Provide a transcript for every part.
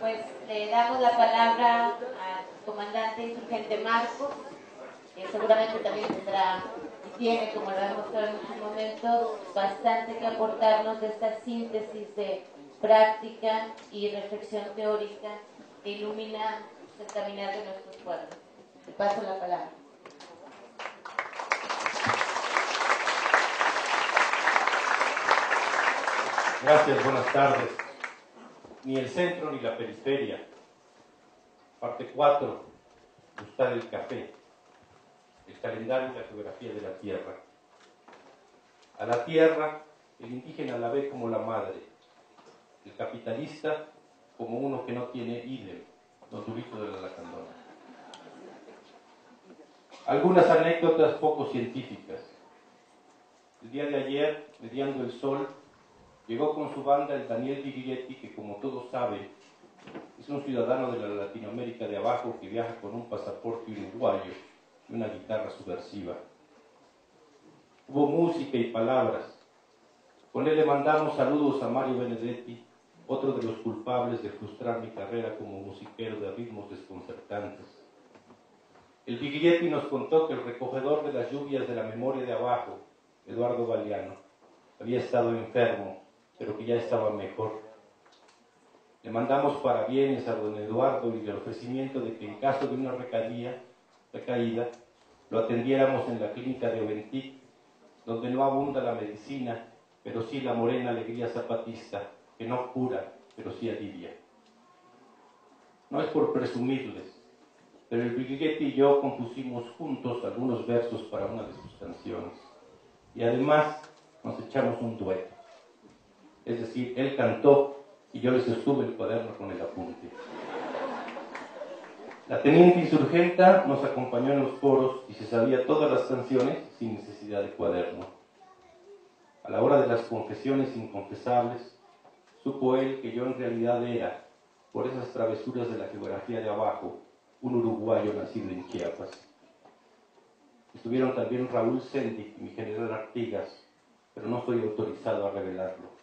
Pues le damos la palabra al comandante insurgente Marcos, que seguramente también tendrá y tiene, como lo ha demostrado en muchos momentos, bastante que aportarnos de esta síntesis de práctica y reflexión teórica que ilumina el caminar de nuestros pueblos. Le paso la palabra. Gracias, buenas tardes. Ni el centro ni la periferia. Parte 4. Gustar el café. El calendario y la geografía de la tierra. A la tierra, el indígena la ve como la madre. El capitalista como uno que no tiene ídem, don Durito de la Lacandona. Algunas anécdotas poco científicas. El día de ayer, mediando el sol, llegó con su banda el Daniel Viglietti, que como todos saben, es un ciudadano de la Latinoamérica de abajo que viaja con un pasaporte uruguayo y una guitarra subversiva. Hubo música y palabras. Con él le mandamos saludos a Mario Benedetti, otro de los culpables de frustrar mi carrera como musiquero de ritmos desconcertantes. El Viglietti nos contó que el recogedor de las lluvias de la memoria de abajo, Eduardo Galeano, había estado enfermo, pero que ya estaba mejor. Le mandamos parabienes a don Eduardo y el ofrecimiento de que en caso de una recaída, lo atendiéramos en la clínica de Oventic, donde no abunda la medicina, pero sí la morena alegría zapatista, que no cura, pero sí alivia. No es por presumirles, pero el Viglietti y yo compusimos juntos algunos versos para una de sus canciones. Y además nos echamos un dueto. Es decir, él cantó y yo le sostuve el cuaderno con el apunte. La teniente insurgenta nos acompañó en los coros y se sabía todas las canciones sin necesidad de cuaderno. A la hora de las confesiones inconfesables, supo él que yo en realidad era, por esas travesuras de la geografía de abajo, un uruguayo nacido en Chiapas. Estuvieron también Raúl Sendic y mi general Artigas, pero no estoy autorizado a revelarlo.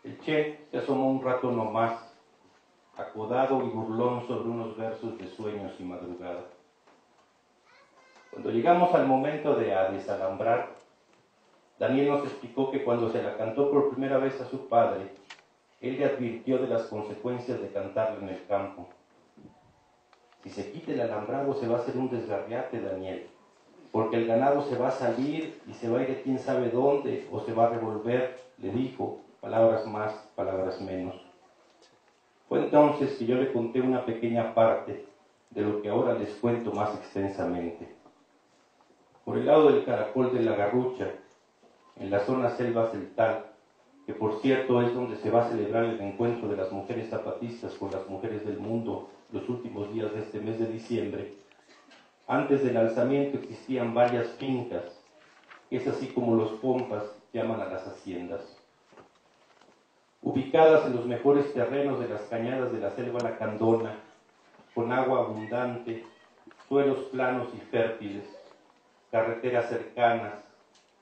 El Che se asomó un rato nomás, acodado y burlón sobre unos versos de sueños y madrugada. Cuando llegamos al momento de desalambrar, Daniel nos explicó que cuando se la cantó por primera vez a su padre, él le advirtió de las consecuencias de cantarla en el campo. Si se quita el alambrado se va a hacer un desgarriate, Daniel, porque el ganado se va a salir y se va a ir a quién sabe dónde, o se va a revolver, le dijo, palabras más, palabras menos. Fue entonces que yo le conté una pequeña parte de lo que ahora les cuento más extensamente. Por el lado del Caracol de la Garrucha, en la zona Selva Celtal, que por cierto es donde se va a celebrar el encuentro de las mujeres zapatistas con las mujeres del mundo los últimos días de este mes de diciembre, antes del alzamiento existían varias fincas, que es así como los pompas llaman a las haciendas. Ubicadas en los mejores terrenos de las cañadas de la selva lacandona, con agua abundante, suelos planos y fértiles, carreteras cercanas,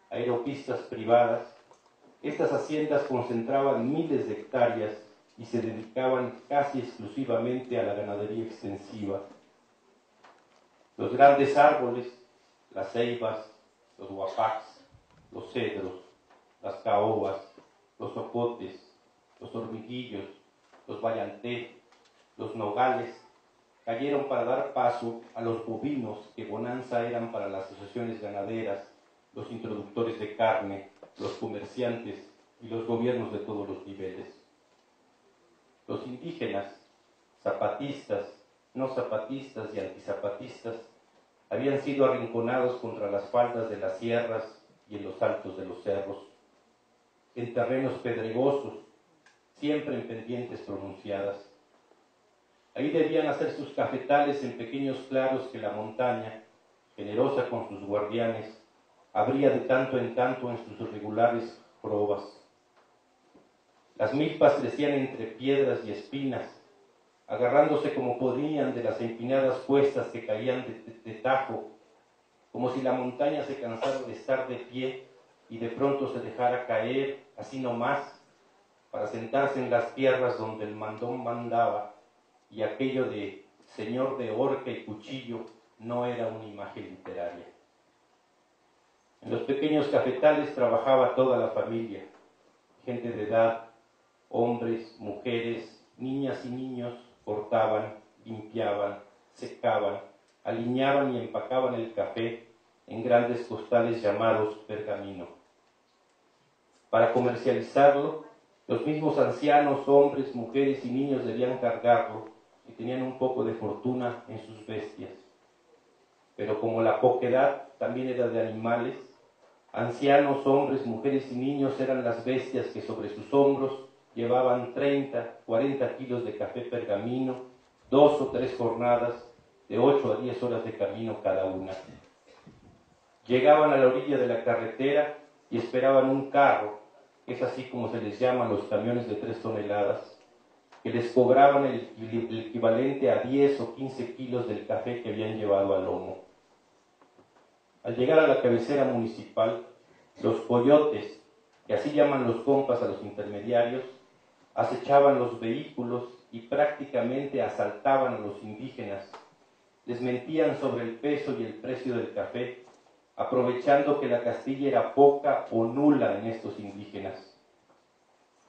aeropistas privadas, estas haciendas concentraban miles de hectáreas y se dedicaban casi exclusivamente a la ganadería extensiva. Los grandes árboles, las ceibas, los huapacs, los cedros, las caobas, los ocotes, los hormiguillos, los vallanté, los nogales, cayeron para dar paso a los bovinos que bonanza eran para las asociaciones ganaderas, los introductores de carne, los comerciantes y los gobiernos de todos los niveles. Los indígenas, zapatistas, no zapatistas y antizapatistas, habían sido arrinconados contra las faldas de las sierras y en los altos de los cerros, en terrenos pedregosos, siempre en pendientes pronunciadas. Ahí debían hacer sus cafetales en pequeños claros que la montaña, generosa con sus guardianes, abría de tanto en tanto en sus irregulares probas. Las milpas crecían entre piedras y espinas, agarrándose como podían de las empinadas cuestas que caían de tajo, como si la montaña se cansara de estar de pie y de pronto se dejara caer, así nomás, para sentarse en las tierras donde el mandón mandaba, y aquello de señor de horca y cuchillo no era una imagen literaria. En los pequeños cafetales trabajaba toda la familia, gente de edad, hombres, mujeres, niñas y niños, cortaban, limpiaban, secaban, aliñaban y empacaban el café en grandes costales llamados pergamino. Para comercializarlo, los mismos ancianos, hombres, mujeres y niños debían cargarlo y tenían un poco de fortuna en sus bestias. Pero como la poquedad también era de animales, ancianos, hombres, mujeres y niños eran las bestias que sobre sus hombros llevaban 30, 40 kilos de café pergamino, 2 o 3 jornadas de 8 a 10 horas de camino cada una. Llegaban a la orilla de la carretera y esperaban un carro, que es así como se les llama a los camiones de 3 toneladas, que les cobraban el equivalente a 10 o 15 kilos del café que habían llevado al lomo. Al llegar a la cabecera municipal, los coyotes, que así llaman los compas a los intermediarios, acechaban los vehículos y prácticamente asaltaban a los indígenas. Les mentían sobre el peso y el precio del café, aprovechando que la castilla era poca o nula en estos indígenas.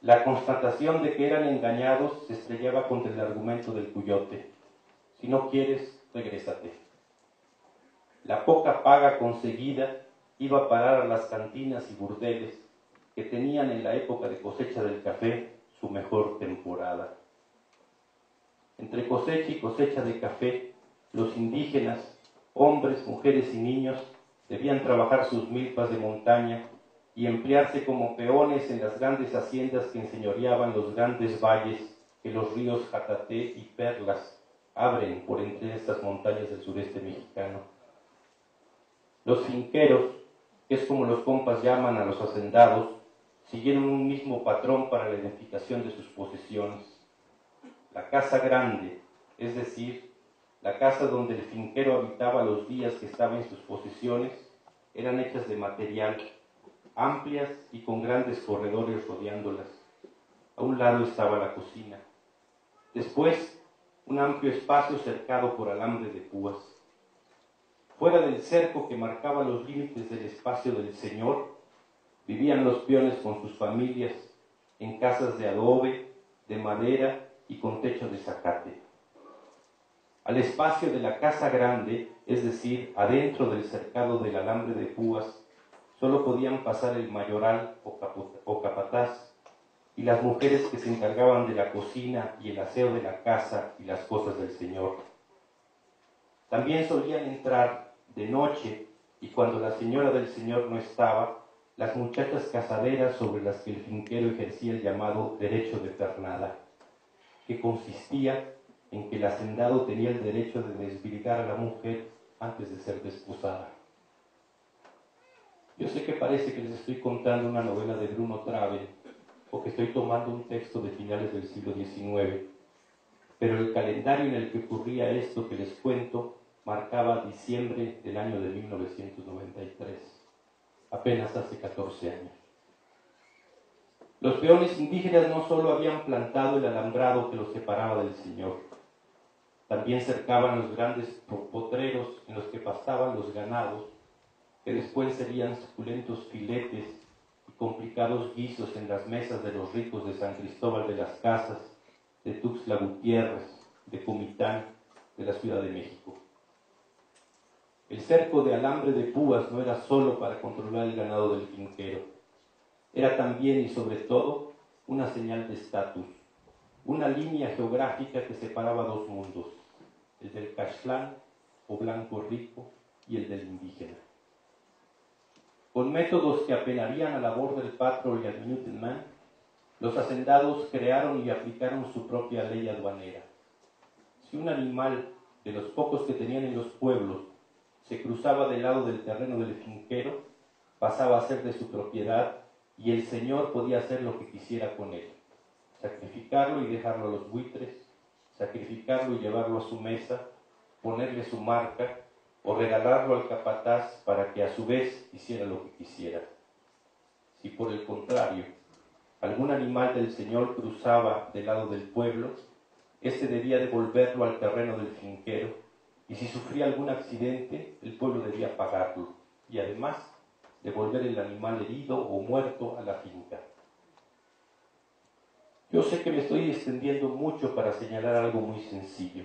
La constatación de que eran engañados se estrellaba contra el argumento del coyote: si no quieres, regrésate. La poca paga conseguida iba a parar a las cantinas y burdeles que tenían en la época de cosecha del café su mejor temporada. Entre cosecha y cosecha de café, los indígenas, hombres, mujeres y niños, debían trabajar sus milpas de montaña y emplearse como peones en las grandes haciendas que enseñoreaban los grandes valles que los ríos Jataté y Perlas abren por entre estas montañas del sureste mexicano. Los finqueros, que es como los compas llaman a los hacendados, siguieron un mismo patrón para la identificación de sus posesiones. La casa grande, es decir, la casa donde el finquero habitaba los días que estaba en sus posesiones, eran hechas de material, amplias y con grandes corredores rodeándolas. A un lado estaba la cocina. Después, un amplio espacio cercado por alambre de púas. Fuera del cerco que marcaba los límites del espacio del señor, vivían los peones con sus familias en casas de adobe, de madera y con techo de zacate. Al espacio de la casa grande, es decir, adentro del cercado del alambre de púas, solo podían pasar el mayoral o capataz y las mujeres que se encargaban de la cocina y el aseo de la casa y las cosas del señor. También solían entrar de noche, y cuando la señora del señor no estaba, las muchachas casaderas sobre las que el finquero ejercía el llamado derecho de pernada, que consistía en que el hacendado tenía el derecho de desvirgar a la mujer antes de ser desposada. Yo sé que parece que les estoy contando una novela de Bruno Traven, o que estoy tomando un texto de finales del siglo XIX, pero el calendario en el que ocurría esto que les cuento marcaba diciembre del año de 1993, apenas hace 14 años. Los peones indígenas no solo habían plantado el alambrado que los separaba del señor, también cercaban los grandes potreros en los que pastaban los ganados, que después serían suculentos filetes y complicados guisos en las mesas de los ricos de San Cristóbal de las Casas, de Tuxtla Gutiérrez, de Comitán, de la Ciudad de México. El cerco de alambre de púas no era solo para controlar el ganado del finquero, era también y sobre todo una señal de estatus, una línea geográfica que separaba dos mundos, el del caxlán o blanco rico y el del indígena. Con métodos que apelarían a la Border Patrol y al Minuteman, los hacendados crearon y aplicaron su propia ley aduanera. Si un animal de los pocos que tenían en los pueblos se cruzaba del lado del terreno del finquero, pasaba a ser de su propiedad y el señor podía hacer lo que quisiera con él: sacrificarlo y dejarlo a los buitres, sacrificarlo y llevarlo a su mesa, ponerle su marca o regalarlo al capataz para que a su vez hiciera lo que quisiera. Si por el contrario algún animal del señor cruzaba del lado del pueblo, éste debía devolverlo al terreno del finquero, y si sufría algún accidente, el pueblo debía pagarlo, y además devolver el animal herido o muerto a la finca. Yo sé que me estoy extendiendo mucho para señalar algo muy sencillo.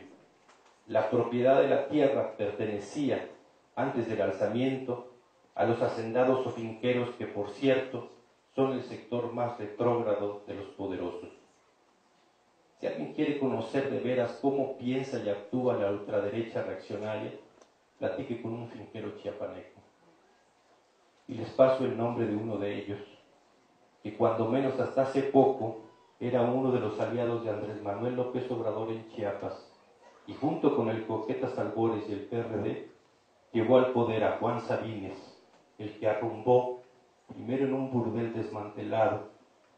La propiedad de la tierra pertenecía, antes del alzamiento, a los hacendados o finqueros que, por cierto, son el sector más retrógrado de los poderosos. Si alguien quiere conocer de veras cómo piensa y actúa la ultraderecha reaccionaria, platique con un finquero chiapaneco. Y les paso el nombre de uno de ellos, que cuando menos hasta hace poco era uno de los aliados de Andrés Manuel López Obrador en Chiapas, y junto con el Coquetas Albores y el PRD, llevó al poder a Juan Sabines, el que arrumbó, primero en un burdel desmantelado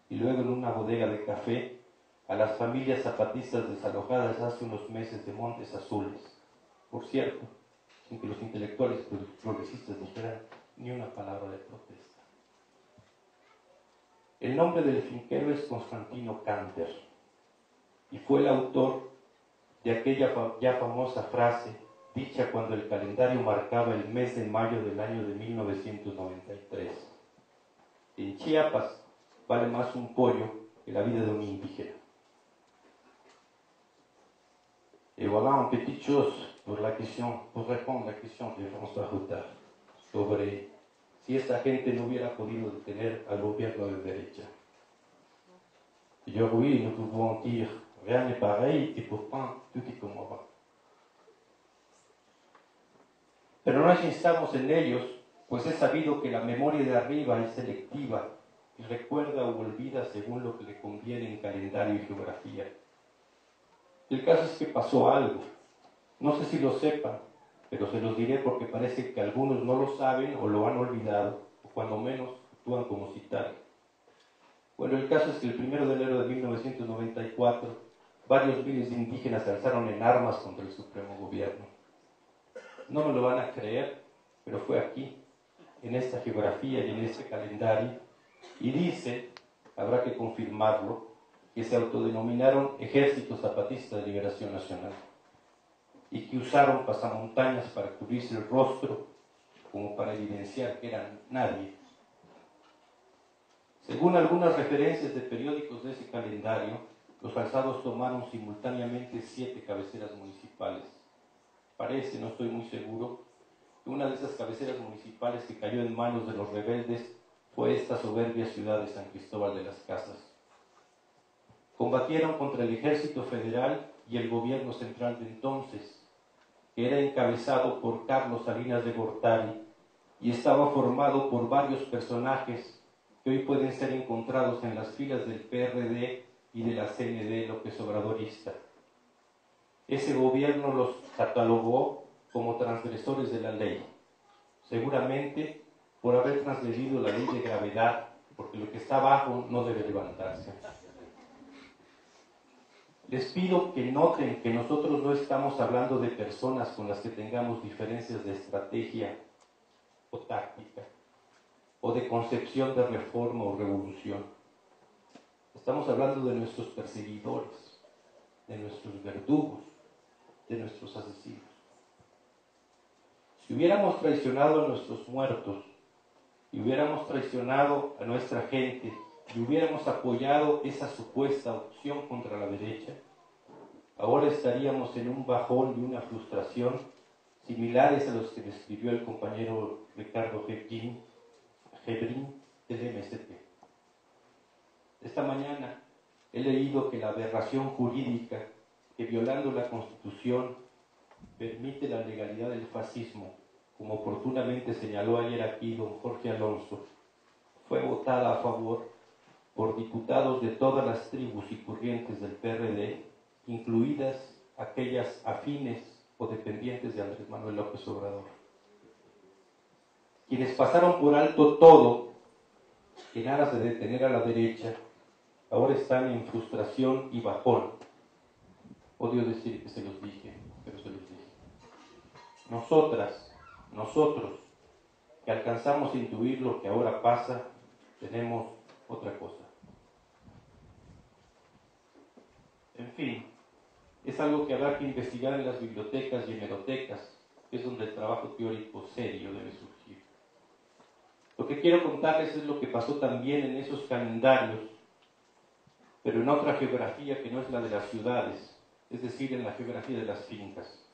y luego en una bodega de café, a las familias zapatistas desalojadas hace unos meses de Montes Azules. Por cierto, sin que los intelectuales progresistas dijeran ni una palabra de protesta. El nombre del finquero es Constantino Canter, y fue el autor de aquella ya famosa frase dicha cuando el calendario marcaba el mes de mayo del año de 1993. En Chiapas vale más un pollo que la vida de un indígena. Et voilà une petite chose pour répondre a la question de François Huttard sobre si esta gente no hubiera podido detener al gobierno de derecha. Et yo, oui, nous pouvons dire rien n'est pareil et pourtant tout est comme avant. Pero no nos instamos en ellos, pues es sabido que la memoria de arriba es selectiva y recuerda o olvida según lo que le conviene en calendario y geografía. El caso es que pasó algo. No sé si lo sepan, pero se los diré porque parece que algunos no lo saben o lo han olvidado, o cuando menos actúan como si tal. Bueno, el caso es que el 1 de enero de 1994, varios miles de indígenas se alzaron en armas contra el Supremo Gobierno. No me lo van a creer, pero fue aquí, en esta geografía y en este calendario, y dice, habrá que confirmarlo, que se autodenominaron Ejército Zapatista de Liberación Nacional y que usaron pasamontañas para cubrirse el rostro como para evidenciar que eran nadie. Según algunas referencias de periódicos de ese calendario, los alzados tomaron simultáneamente 7 cabeceras municipales. Parece, no estoy muy seguro, que una de esas cabeceras municipales que cayó en manos de los rebeldes fue esta soberbia ciudad de San Cristóbal de las Casas. Combatieron contra el Ejército Federal y el gobierno central de entonces, que era encabezado por Carlos Salinas de Gortari y estaba formado por varios personajes que hoy pueden ser encontrados en las filas del PRD y de la CND López Obradorista. Ese gobierno los catalogó como transgresores de la ley, seguramente por haber transgredido la ley de gravedad, porque lo que está abajo no debe levantarse. Les pido que noten que nosotros no estamos hablando de personas con las que tengamos diferencias de estrategia o táctica, o de concepción de reforma o revolución. Estamos hablando de nuestros perseguidores, de nuestros verdugos, de nuestros asesinos. Si hubiéramos traicionado a nuestros muertos, y hubiéramos traicionado a nuestra gente, y hubiéramos apoyado esa supuesta opción contra la derecha, ahora estaríamos en un bajón y una frustración similares a los que describió el compañero Ricardo Gebrín del MST. Esta mañana he leído que la aberración jurídica que violando la Constitución permite la legalidad del fascismo, como oportunamente señaló ayer aquí don Jorge Alonso, fue votada a favor por diputados de todas las tribus y corrientes del PRD, incluidas aquellas afines o dependientes de Andrés Manuel López Obrador. Quienes pasaron por alto todo en aras de detener a la derecha, ahora están en frustración y bajón. Odio decir que se los dije, pero se los dije. Nosotros, que alcanzamos a intuir lo que ahora pasa, tenemos otra cosa. En fin, es algo que habrá que investigar en las bibliotecas y hemerotecas, que es donde el trabajo teórico serio debe surgir. Lo que quiero contarles es lo que pasó también en esos calendarios, pero en otra geografía que no es la de las ciudades, es decir, en la geografía de las fincas.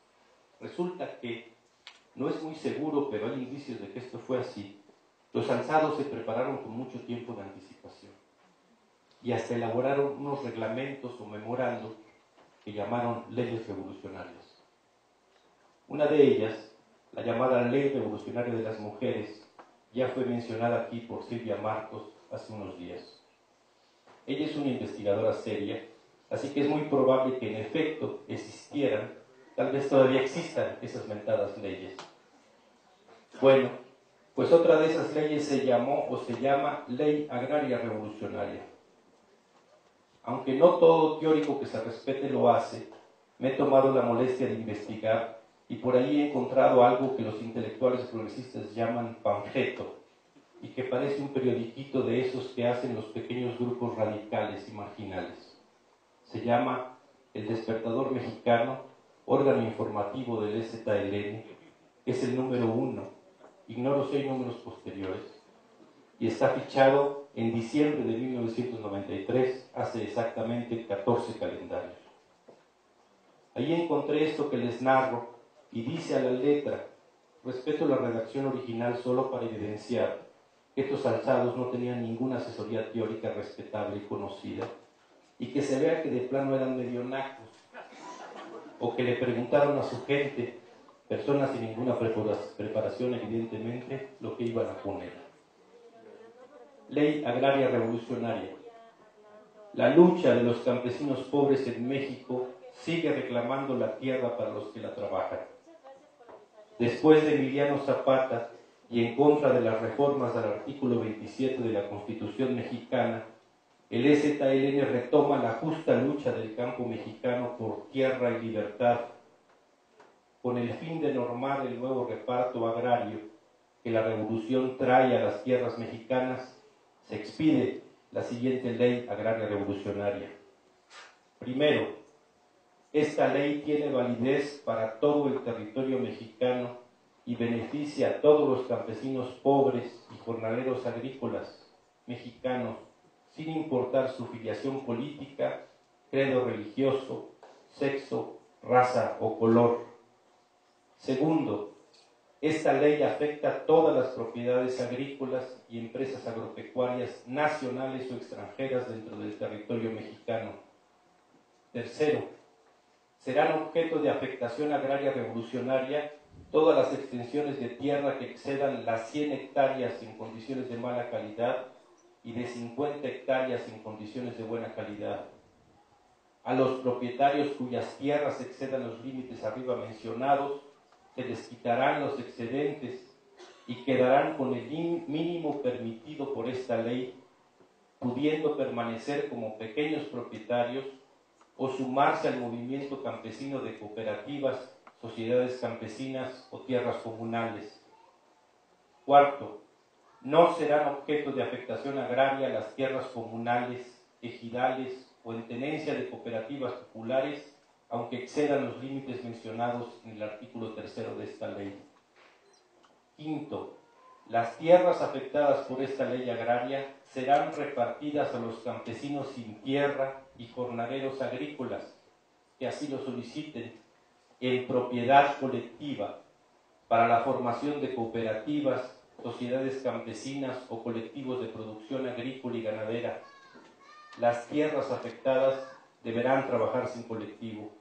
Resulta que, no es muy seguro, pero hay indicios de que esto fue así, los alzados se prepararon con mucho tiempo de anticipación y hasta elaboraron unos reglamentos o memorandos que llamaron leyes revolucionarias. Una de ellas, la llamada Ley Revolucionaria de las Mujeres, ya fue mencionada aquí por Silvia Marcos hace unos días. Ella es una investigadora seria, así que es muy probable que en efecto existieran, tal vez todavía existan esas mentadas leyes. Bueno, pues otra de esas leyes se llamó o se llama Ley Agraria Revolucionaria. Aunque no todo teórico que se respete lo hace, me he tomado la molestia de investigar y por ahí he encontrado algo que los intelectuales progresistas llaman panfleto y que parece un periodiquito de esos que hacen los pequeños grupos radicales y marginales. Se llama El Despertador Mexicano, órgano informativo del EZLN, es el número 1, ignoro si hay números posteriores, y está fichado en diciembre de 1993, hace exactamente 14 calendarios. Ahí encontré esto que les narro y dice a la letra, respeto la redacción original solo para evidenciar que estos alzados no tenían ninguna asesoría teórica respetable y conocida, y que se vea que de plano eran medio nacos, o que le preguntaron a su gente, personas sin ninguna preparación evidentemente, lo que iban a poner. Ley Agraria Revolucionaria. La lucha de los campesinos pobres en México sigue reclamando la tierra para los que la trabajan. Después de Emiliano Zapata y en contra de las reformas al artículo 27 de la Constitución mexicana, el EZLN retoma la justa lucha del campo mexicano por tierra y libertad, con el fin de normar el nuevo reparto agrario que la revolución trae a las tierras mexicanas. Se expide la siguiente Ley Agraria Revolucionaria. Primero, esta ley tiene validez para todo el territorio mexicano y beneficia a todos los campesinos pobres y jornaleros agrícolas mexicanos, sin importar su filiación política, credo religioso, sexo, raza o color. Segundo, esta ley afecta a todas las propiedades agrícolas y empresas agropecuarias nacionales o extranjeras dentro del territorio mexicano. Tercero, serán objeto de afectación agraria revolucionaria todas las extensiones de tierra que excedan las 100 hectáreas en condiciones de mala calidad y de 50 hectáreas en condiciones de buena calidad. A los propietarios cuyas tierras excedan los límites arriba mencionados, se les quitarán los excedentes y quedarán con el mínimo permitido por esta ley, pudiendo permanecer como pequeños propietarios o sumarse al movimiento campesino de cooperativas, sociedades campesinas o tierras comunales. Cuarto, no serán objeto de afectación agraria las tierras comunales, ejidales o en tenencia de cooperativas populares, aunque excedan los límites mencionados en el artículo 3 de esta ley. Quinto, las tierras afectadas por esta ley agraria serán repartidas a los campesinos sin tierra y jornaleros agrícolas que así lo soliciten en propiedad colectiva para la formación de cooperativas, sociedades campesinas o colectivos de producción agrícola y ganadera. Las tierras afectadas deberán trabajarse en colectivo.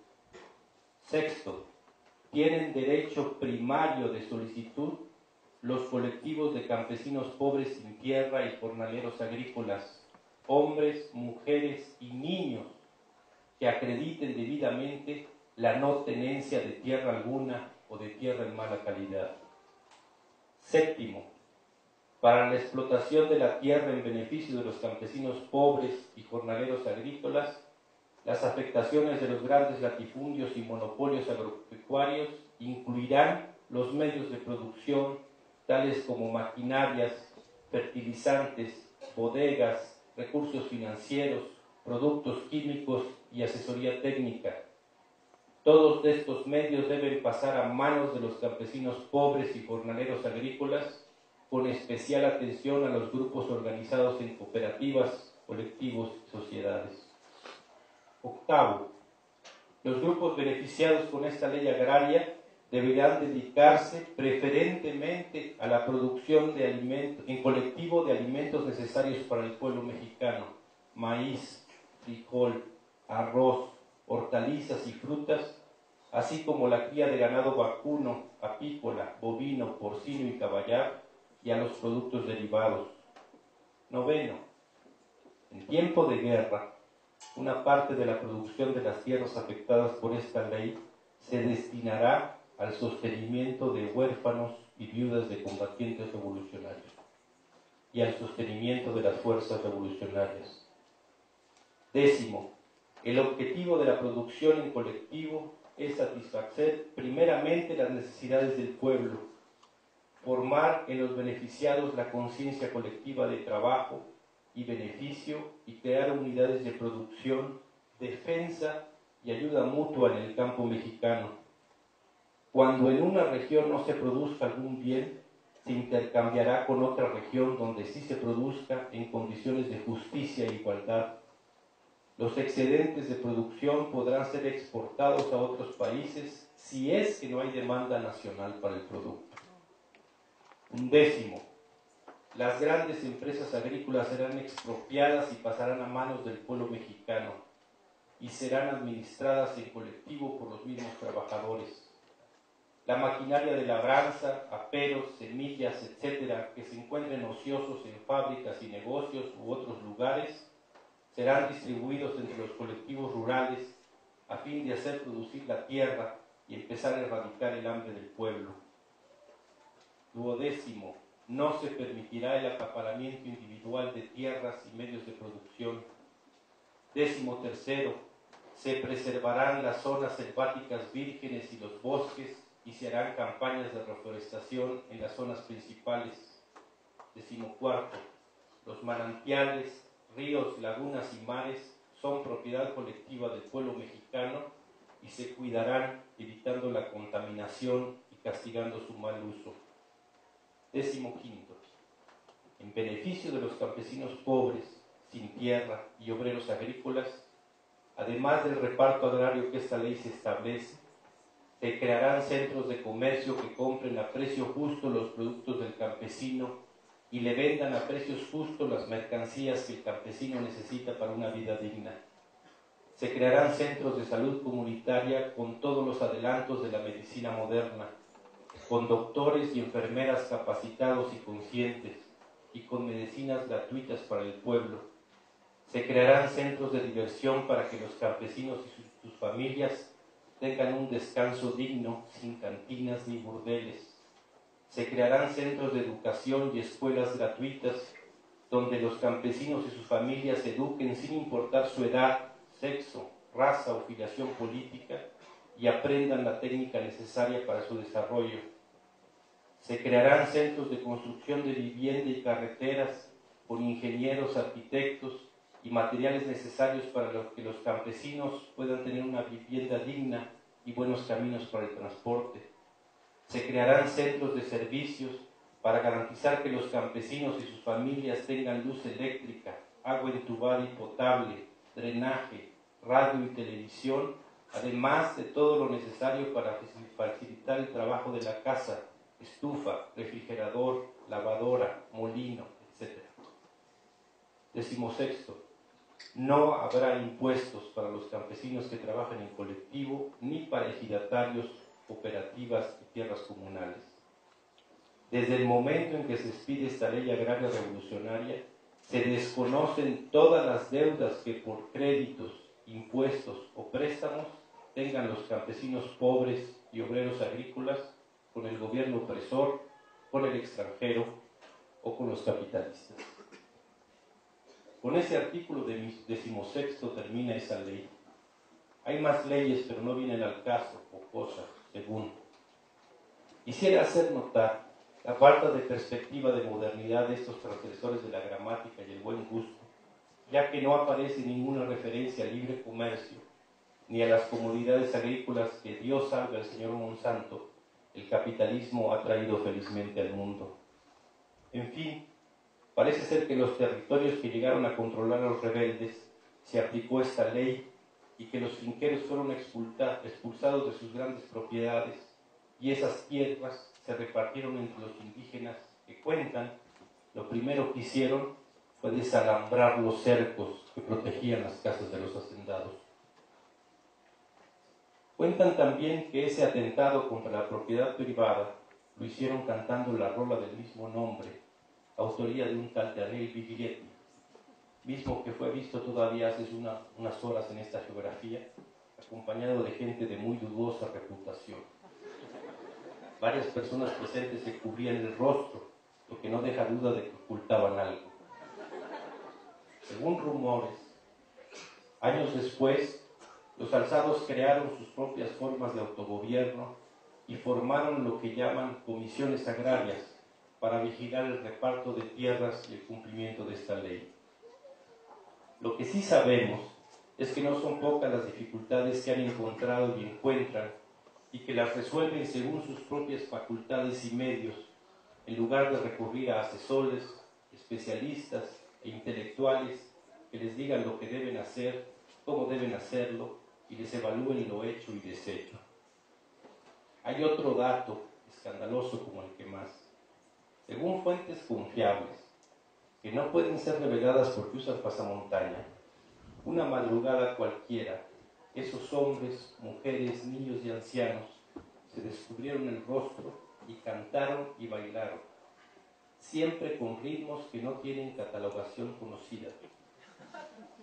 Sexto, tienen derecho primario de solicitud los colectivos de campesinos pobres sin tierra y jornaleros agrícolas, hombres, mujeres y niños que acrediten debidamente la no tenencia de tierra alguna o de tierra en mala calidad. Séptimo, para la explotación de la tierra en beneficio de los campesinos pobres y jornaleros agrícolas, las afectaciones de los grandes latifundios y monopolios agropecuarios incluirán los medios de producción, tales como maquinarias, fertilizantes, bodegas, recursos financieros, productos químicos y asesoría técnica. Todos estos medios deben pasar a manos de los campesinos pobres y jornaleros agrícolas, con especial atención a los grupos organizados en cooperativas, colectivos y sociedades. Octavo, los grupos beneficiados con esta ley agraria deberán dedicarse preferentemente a la producción de alimentos, en colectivo, de alimentos necesarios para el pueblo mexicano: maíz, frijol, arroz, hortalizas y frutas, así como la cría de ganado vacuno, apícola, bovino, porcino y caballar, y a los productos derivados. Noveno, en tiempo de guerra, una parte de la producción de las tierras afectadas por esta ley se destinará al sostenimiento de huérfanos y viudas de combatientes revolucionarios y al sostenimiento de las fuerzas revolucionarias. Décimo, el objetivo de la producción en colectivo es satisfacer primeramente las necesidades del pueblo, formar en los beneficiados la conciencia colectiva de trabajo y beneficio y crear unidades de producción, defensa y ayuda mutua en el campo mexicano. Cuando en una región no se produzca algún bien, se intercambiará con otra región donde sí se produzca en condiciones de justicia e igualdad. Los excedentes de producción podrán ser exportados a otros países si es que no hay demanda nacional para el producto. Undécimo, las grandes empresas agrícolas serán expropiadas y pasarán a manos del pueblo mexicano y serán administradas en colectivo por los mismos trabajadores. La maquinaria de labranza, aperos, semillas, etcétera, que se encuentren ociosos en fábricas y negocios u otros lugares, serán distribuidos entre los colectivos rurales a fin de hacer producir la tierra y empezar a erradicar el hambre del pueblo. Duodécimo, no se permitirá el acaparamiento individual de tierras y medios de producción. Décimo tercero, se preservarán las zonas selváticas vírgenes y los bosques y se harán campañas de reforestación en las zonas principales. Decimocuarto, los manantiales, ríos, lagunas y mares son propiedad colectiva del pueblo mexicano y se cuidarán evitando la contaminación y castigando su mal uso. Decimoquinto, en beneficio de los campesinos pobres, sin tierra y obreros agrícolas, además del reparto agrario que esta ley se establece, se crearán centros de comercio que compren a precio justo los productos del campesino y le vendan a precios justos las mercancías que el campesino necesita para una vida digna. Se crearán centros de salud comunitaria con todos los adelantos de la medicina moderna, con doctores y enfermeras capacitados y conscientes, y con medicinas gratuitas para el pueblo. Se crearán centros de diversión para que los campesinos y sus familias tengan un descanso digno, sin cantinas ni burdeles. Se crearán centros de educación y escuelas gratuitas donde los campesinos y sus familias se eduquen sin importar su edad, sexo, raza o filiación política y aprendan la técnica necesaria para su desarrollo. Se crearán centros de construcción de vivienda y carreteras con ingenieros, arquitectos y materiales necesarios para que los campesinos puedan tener una vivienda digna y buenos caminos para el transporte. Se crearán centros de servicios para garantizar que los campesinos y sus familias tengan luz eléctrica, agua entubada y potable, drenaje, radio y televisión, además de todo lo necesario para facilitar el trabajo de la casa: estufa, refrigerador, lavadora, molino, etc. Decimosexto, no habrá impuestos para los campesinos que trabajan en colectivo ni para ejidatarios, cooperativas y tierras comunales. Desde el momento en que se expide esta ley agraria revolucionaria, se desconocen todas las deudas que por créditos, impuestos o préstamos tengan los campesinos pobres y obreros agrícolas con el gobierno opresor, con el extranjero o con los capitalistas. Con ese artículo de 16 termina esa ley. Hay más leyes, pero no vienen al caso o cosas, según. Quisiera hacer notar la falta de perspectiva de modernidad de estos transgresores de la gramática y el buen gusto, ya que no aparece ninguna referencia al libre comercio, ni a las comodidades agrícolas que Dios salve al señor Monsanto, el capitalismo ha traído felizmente al mundo. En fin, parece ser que en los territorios que llegaron a controlar a los rebeldes se aplicó esta ley y que los finqueros fueron expulsados de sus grandes propiedades y esas tierras se repartieron entre los indígenas que cuentan, lo primero que hicieron fue desalambrar los cercos que protegían las casas de los hacendados. Cuentan también que ese atentado contra la propiedad privada lo hicieron cantando la rola del mismo nombre, autoría de un tal Daniel Viglietti, mismo que fue visto todavía hace unas horas en esta geografía, acompañado de gente de muy dudosa reputación. Varias personas presentes se cubrían el rostro, lo que no deja duda de que ocultaban algo. Según rumores, años después, los alzados crearon sus propias formas de autogobierno y formaron lo que llaman comisiones agrarias para vigilar el reparto de tierras y el cumplimiento de esta ley. Lo que sí sabemos es que no son pocas las dificultades que han encontrado y encuentran y que las resuelven según sus propias facultades y medios, en lugar de recurrir a asesores, especialistas e intelectuales que les digan lo que deben hacer, cómo deben hacerlo y les evalúen lo hecho y deshecho. Hay otro dato escandaloso como el que más. Según fuentes confiables, que no pueden ser reveladas porque usan pasamontaña, una madrugada cualquiera, esos hombres, mujeres, niños y ancianos se descubrieron el rostro y cantaron y bailaron, siempre con ritmos que no tienen catalogación conocida.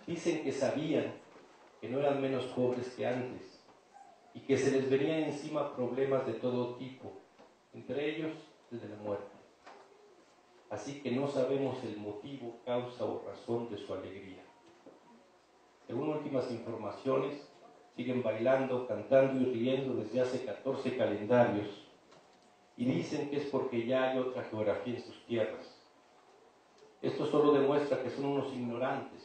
Dicen que sabían que no eran menos pobres que antes y que se les venían encima problemas de todo tipo, entre ellos el de la muerte. Así que no sabemos el motivo, causa o razón de su alegría. Según últimas informaciones, siguen bailando, cantando y riendo desde hace 14 calendarios y dicen que es porque ya hay otra geografía en sus tierras. Esto solo demuestra que son unos ignorantes,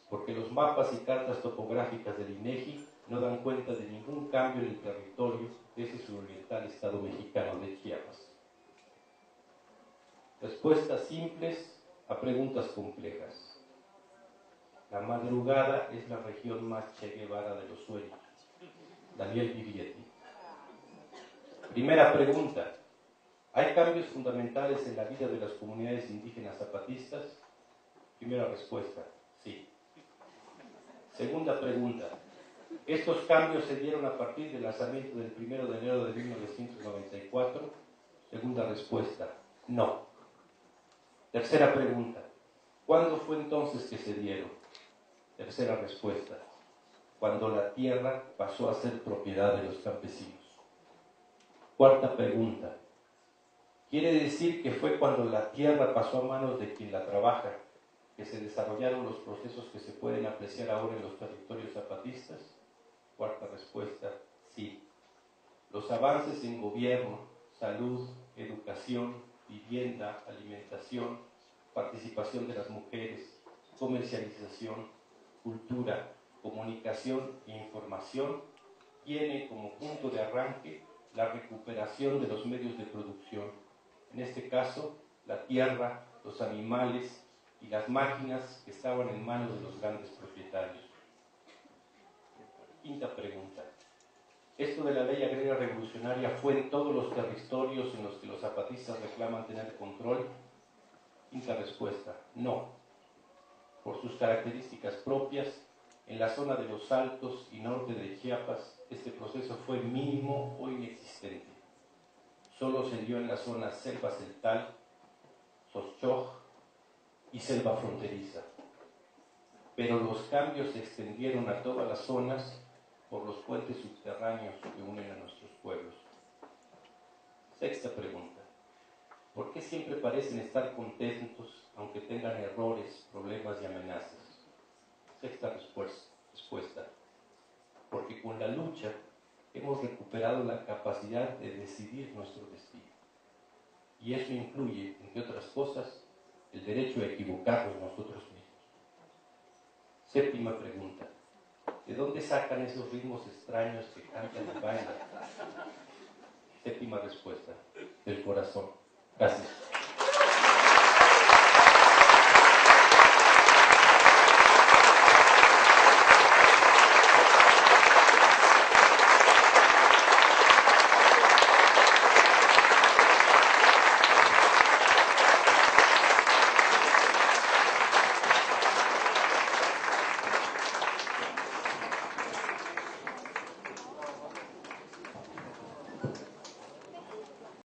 porque los mapas y cartas topográficas del INEGI no dan cuenta de ningún cambio en el territorio de ese suroriental estado mexicano de Chiapas. Respuestas simples a preguntas complejas. La madrugada es la región más Che Guevara de los sueños. Daniel Viglietti. Primera pregunta. ¿Hay cambios fundamentales en la vida de las comunidades indígenas zapatistas? Primera respuesta, sí. Segunda pregunta. ¿Estos cambios se dieron a partir del lanzamiento del 1 de enero de 1994? Segunda respuesta, no. Tercera pregunta. ¿Cuándo fue entonces que se dieron? Tercera respuesta. Cuando la tierra pasó a ser propiedad de los campesinos. Cuarta pregunta. ¿Quiere decir que fue cuando la tierra pasó a manos de quien la trabaja que se desarrollaron los procesos que se pueden apreciar ahora en los territorios zapatistas? Cuarta respuesta, sí. Los avances en gobierno, salud, educación, vivienda, alimentación, participación de las mujeres, comercialización, cultura, comunicación e información tiene como punto de arranque la recuperación de los medios de producción, en este caso la tierra, los animales y las máquinas que estaban en manos de los grandes propietarios. Quinta pregunta. ¿Esto de la ley agraria revolucionaria fue en todos los territorios en los que los zapatistas reclaman tener control? Quinta respuesta, no. Por sus características propias, en la zona de los Altos y norte de Chiapas, este proceso fue mínimo o inexistente. Solo se dio en la zona selva celtal, Xochoj y selva fronteriza. Pero los cambios se extendieron a todas las zonas por los puentes subterráneos que unen a nuestros pueblos. Sexta pregunta. ¿Por qué siempre parecen estar contentos aunque tengan errores, problemas y amenazas? Sexta respuesta. Porque con la lucha hemos recuperado la capacidad de decidir nuestro destino. Y eso incluye, entre otras cosas, el derecho a equivocarnos nosotros mismos. Séptima pregunta. ¿De dónde sacan esos ritmos extraños que cantan y bailan? Séptima respuesta. Del corazón. Gracias.